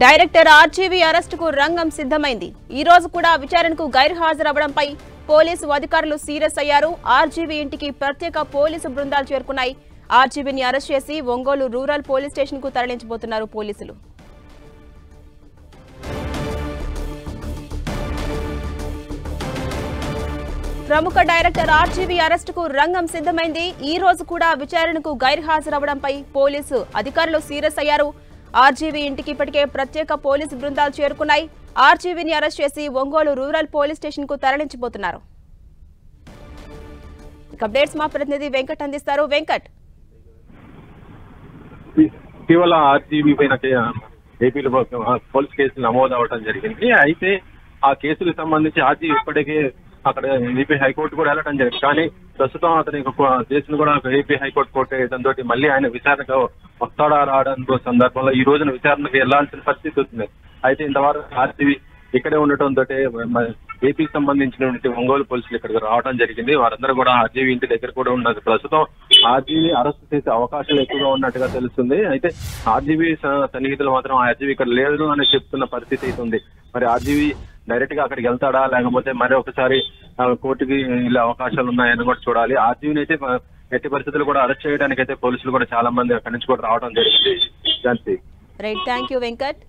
Director RGV అరెస్టుకు రంగం సిద్ధమైంది. ఈ రోజు కూడా విచారణకు గైర్హాజరవడంపై పోలీసు అధికారులు సీరియస్ అయ్యారు. ఆర్జీవీ ఇంటికి ప్రత్యేక పోలీసు బృందాలు చేరుకున్నాయి. ఆర్జీవీని అరెస్ట్ చేసి ఒంగోలు రూరల్ పోలీస్ స్టేషన్ కు తరలించబోతున్నారు పోలీసులు. ప్రముఖ డైరెక్టర్ ఆర్జీవీ అరెస్టుకు రంగం సిద్ధమైంది. ఈ రోజు కూడా విచారణకు గైర్హాజరవడంపై పోలీసు అధికారులు సీరియస్ అయ్యారు. ఆర్జీవీ ఇంటికి ఇప్పటికే ప్రత్యేక పోలీసు బృందాలు చేరుకున్నాయి. ఆర్జీవీని అరెస్ట్ చేసి ఒంగోలు రూరల్ పోలీస్ స్టేషన్ కు తరలించబోతున్నారు. అప్డేట్స్ మా ప్రతినిధి వెంకట్ అందిస్తారు. వెంకట్, ఇటీవల ఆర్జీవీ పైన ఏపీలో పోలీస్ కేసులు నమోదు అవడం జరిగింది. అయితే ఆ కేసులకు సంబంధించి ఆర్జీవీ ఇప్పటికే అక్కడ ఏపీ హైకోర్టు కూడా వెళ్ళడం జరిగింది. కానీ ప్రస్తుతం అతని కేసును కూడా ఏపీ హైకోర్టు కొట్టేయడంతో మళ్ళీ ఆయన విచారణకు వస్తాడా రావడం సందర్భంలో ఈ రోజున విచారణకు వెళ్లాల్సిన పరిస్థితి వస్తుంది. అయితే ఇంతవరకు ఆర్జీవీ ఇక్కడే ఉండటంతో ఏపీకి సంబంధించినటువంటి ఒంగోలు పోలీసులు ఇక్కడికి రావడం జరిగింది. వారందరూ కూడా ఆర్జీవీ ఇంటి దగ్గర కూడా ఉన్నది. ప్రస్తుతం ఆర్జీవీ అరెస్ట్ చేసే అవకాశాలు ఎక్కువగా ఉన్నట్టుగా తెలుస్తుంది. అయితే ఆర్జీవీ సన్నిహితులు మాత్రం ఆర్జీవీ ఇక్కడ లేదు అని చెప్తున్న పరిస్థితి అయితే ఉంది. మరి ఆర్జీవీ డైరెక్ట్ గా అక్కడికి వెళ్తాడా లేకపోతే మరి ఒకసారి కోర్టుకి వెళ్ళే అవకాశాలు ఉన్నాయని కూడా చూడాలి. ఆర్జీవీని అయితే ఎట్టి పరిస్థితులు కూడా అరెస్ట్ చేయడానికి అయితే పోలీసులు కూడా చాలా మంది అక్కడి నుంచి కూడా రావడం జరిగింది. Right, thank you Venkat.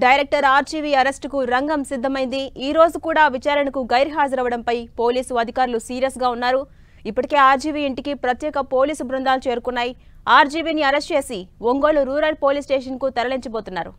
Director RGV అరెస్టుకు రంగం సిద్ధమైంది. ఈ రోజు కూడా విచారణకు గైర్హాజరవడంపై పోలీసు అధికారులు సీరియస్ గా ఉన్నారు. ఇప్పటికే ఆర్జీవీ ఇంటికి ప్రత్యేక పోలీసు బృందాలు చేరుకున్నాయి. ఆర్జీవీని అరెస్ట్ చేసి ఒంగోలు రూరల్ పోలీస్ స్టేషన్ కు తరలించబోతున్నారు.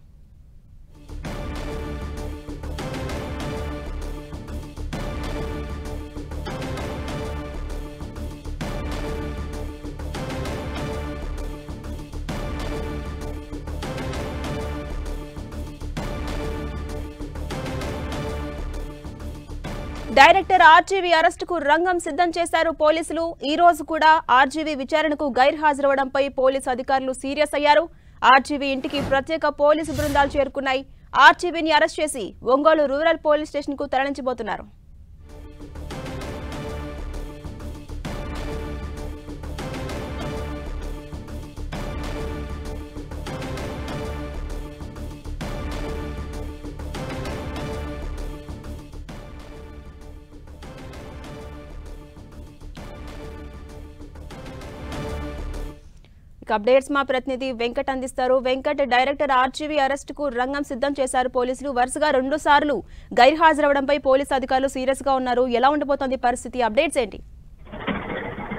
డైరెక్టర్ ఆర్జీవీ అరెస్టుకు రంగం సిద్ధం చేశారు పోలీసులు. ఈ రోజు కూడా ఆర్జీవీ విచారణకు గైర్హాజరవడంపై పోలీసు అధికారులు సీరియస్ అయ్యారు. ఆర్జీవీ ఇంటికి ప్రత్యేక పోలీసు బృందాలు చేరుకున్నాయి. ఆర్జీవీని అరెస్ట్ చేసి ఒంగోలు రూరల్ పోలీస్ స్టేషన్ కు తరలించబోతున్నారు. అప్డేట్స్ మా ప్రతినిధి వెంకట్ అందిస్తారు. వెంకట్, డైరెక్టర్ ఆర్జీవీ అరెస్టుకు రంగం సిద్ధం చేశారు పోలీసులు. వరుసగా 2 సార్లు గైర్హాజరవడంపై పోలీసు అధికారులు సీరియస్ గా ఉన్నారు. ఎలా ఉండబోతోంది పరిస్థితి? అప్డేట్స్ ఏంటి?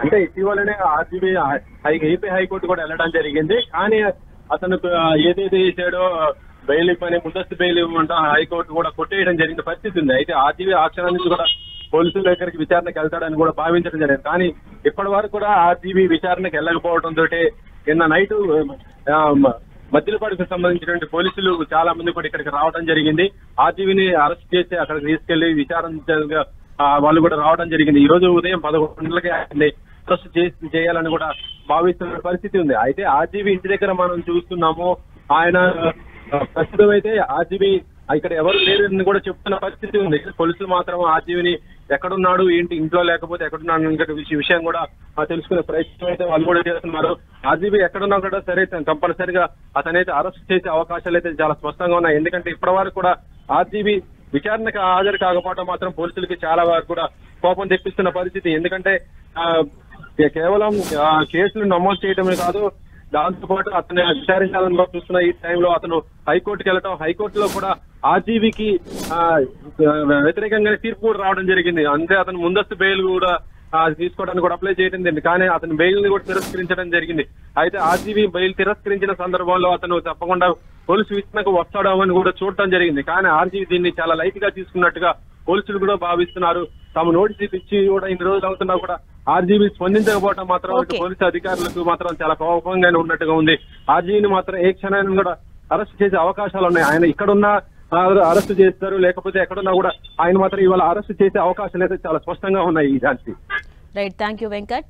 అంటే ఇటీవలనే ఆర్జీవీ ఏపీ హైకోర్టు కూడా వెళ్ళడం జరిగింది. కానీ అతను ఏదైతే చేశాడో బెయిల్ పని ముందస్తు బెయిల్ ఇవ్వమంటా హైకోర్టు కూడా కొట్టేయడం జరిగిన పరిస్థితి ఉంది. అయితే ఆర్జీవీ ఆ క్షణం నుంచి కూడా పోలీసుల దగ్గరికి విచారణకు వెళ్తాడని కూడా భావించడం జరిగింది. కానీ ఇప్పటి వరకు కూడా ఆర్జీవీ విచారణకు వెళ్ళకపోవడంతో నిన్న నైట్ మద్దిలపాడుకు సంబంధించినటువంటి పోలీసులు చాలా మంది కూడా ఇక్కడికి రావడం జరిగింది. ఆర్జీవీని అరెస్ట్ చేసి అక్కడికి తీసుకెళ్లి విచారణ వాళ్ళు కూడా రావడం జరిగింది. ఈ రోజు ఉదయం 11 గంటలకి అరెస్ట్ చేయాలని కూడా భావిస్తున్న పరిస్థితి ఉంది. అయితే ఆర్జీవీ ఇంటి దగ్గర మనం చూస్తున్నాము. ఆయన ప్రస్తుతం అయితే ఆర్జీవీ ఇక్కడ ఎవరు లేరని కూడా చెప్తున్న పరిస్థితి ఉంది. పోలీసులు మాత్రం ఆర్జీవీని ఎక్కడున్నాడు ఏంటి, ఇంట్లో లేకపోతే ఎక్కడున్నాడు విషయం కూడా తెలుసుకునే ప్రయత్నం అయితే వాళ్ళు కూడా చేస్తున్నారు. ఆర్జీవీ ఎక్కడున్నా కూడా సరే కంపల్సరిగా అతనైతే అరెస్ట్ చేసే అవకాశాలు అయితే చాలా స్పష్టంగా ఉన్నాయి. ఎందుకంటే ఇప్పటి వరకు కూడా ఆర్జీవీ విచారణకు హాజరు కాకపోవడం మాత్రం పోలీసులకి చాలా వరకు కూడా కోపం తెప్పిస్తున్న పరిస్థితి. ఎందుకంటే కేవలం కేసులు నమోదు చేయడమే కాదు, దాంతో పాటు అతను విచారించాలని చూస్తున్న ఈ టైంలో అతను హైకోర్టుకి వెళ్ళటం, హైకోర్టులో కూడా ఆర్జీవీకి వ్యతిరేకంగా తీర్పు కూడా రావడం జరిగింది. అంటే అతను ముందస్తు బెయిల్ కూడా తీసుకోవడానికి కూడా అప్లై చేయడం జరిగింది. కానీ అతను బెయిల్ ని కూడా తిరస్కరించడం జరిగింది. అయితే ఆర్జీవీ బెయిల్ తిరస్కరించిన సందర్భంలో అతను తప్పకుండా పోలీసు విచారణకు వస్తాడో అని కూడా చూడటం జరిగింది. కానీ ఆర్జీవీ దీన్ని చాలా లైట్ గా తీసుకున్నట్టుగా పోలీసులు కూడా భావిస్తున్నారు. తాము నోటీస్ ఇచ్చి కూడా ఇన్ని రోజులు అవుతున్నా కూడా ఆర్జీవీ స్పందించకపోవడం మాత్రం పోలీసు అధికారులకు మాత్రం చాలా కోపంగానే ఉన్నట్టుగా ఉంది. ఆర్జీవీని మాత్రం ఏ క్షణాన్ని కూడా అరెస్ట్ చేసే అవకాశాలు ఉన్నాయి. ఆయన ఇక్కడున్న అరెస్ట్ చేస్తారు, లేకపోతే ఎక్కడున్నా కూడా ఆయన మాత్రం ఇవాళ అరెస్ట్ చేసే అవకాశాలు అయితే చాలా స్పష్టంగా ఉన్నాయి. ఈ Jhansi. Right, thank you Venkat.